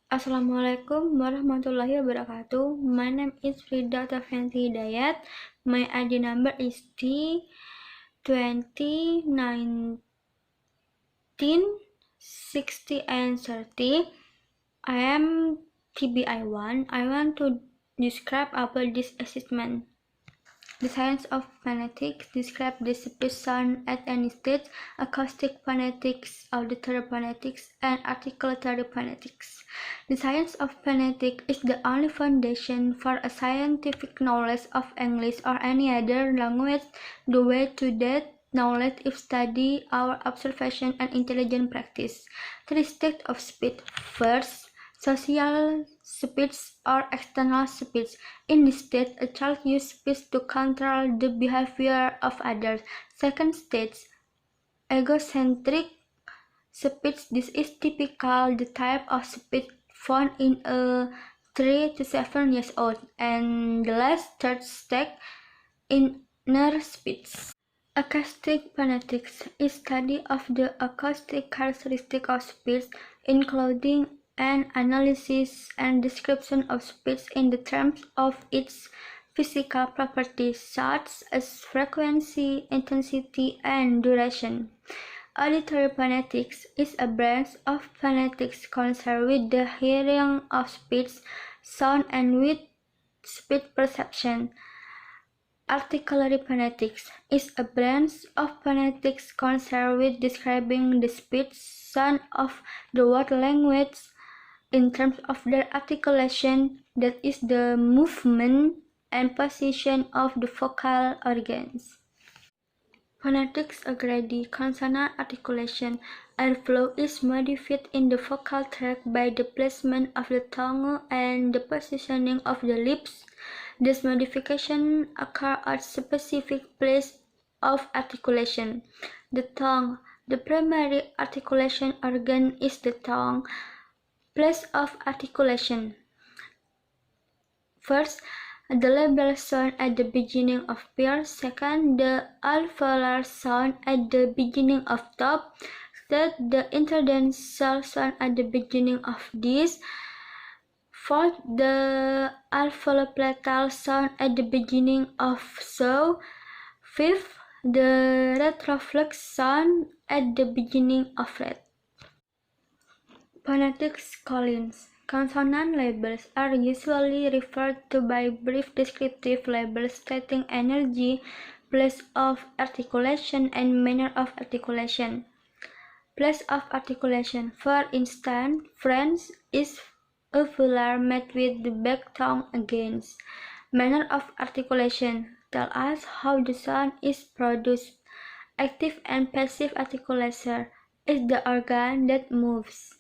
Assalamualaikum warahmatullahi wabarakatuh. My name is Frida Tafianti Hidayat. My ID number is T2019 60 and 30. I am TBI1. I want to describe about this assessment. The science of phonetics describes the speech sound at any stage: acoustic phonetics, auditory phonetics, and articulatory phonetics. The science of phonetics is the only foundation for a scientific knowledge of English or any other language. The way to that knowledge is study, our observation, and intelligent practice. Three states of speech. First, social speech or external speech. In this state, a child uses speech to control the behavior of others. Second stage, egocentric speech. This is typical the type of speech found in a 3 to 7 years old. And the last third stage, inner speech. Acoustic phonetics is study of the acoustic characteristics of speech, including an analysis and description of speech in the terms of its physical properties such as frequency, intensity, and duration. Auditory phonetics is a branch of phonetics concerned with the hearing of speech, sound, and with speech perception. Articulatory phonetics is a branch of phonetics concerned with describing the speech, sound of the word language in terms of their articulation, that is, the movement and position of the vocal organs. Phonetics agree consonant articulation. Airflow is modified in the vocal tract by the placement of the tongue and the positioning of the lips. This modification occurs at specific place of articulation. The tongue. The primary articulation organ is the tongue. Place of articulation. First, the labial sound at the beginning of pair. Second, the alveolar sound at the beginning of top. Third, the interdensal sound at the beginning of this. Fourth, the alveolo-palatal sound at the beginning of so. Fifth, the retroflex sound at the beginning of red. Phonetics callings. Consonant labels are usually referred to by brief descriptive labels stating energy, place of articulation, and manner of articulation. Place of articulation. For instance, French is alveolar made with the back tongue against. Manner of articulation. Tell us how the sound is produced. Active and passive articulation is the organ that moves.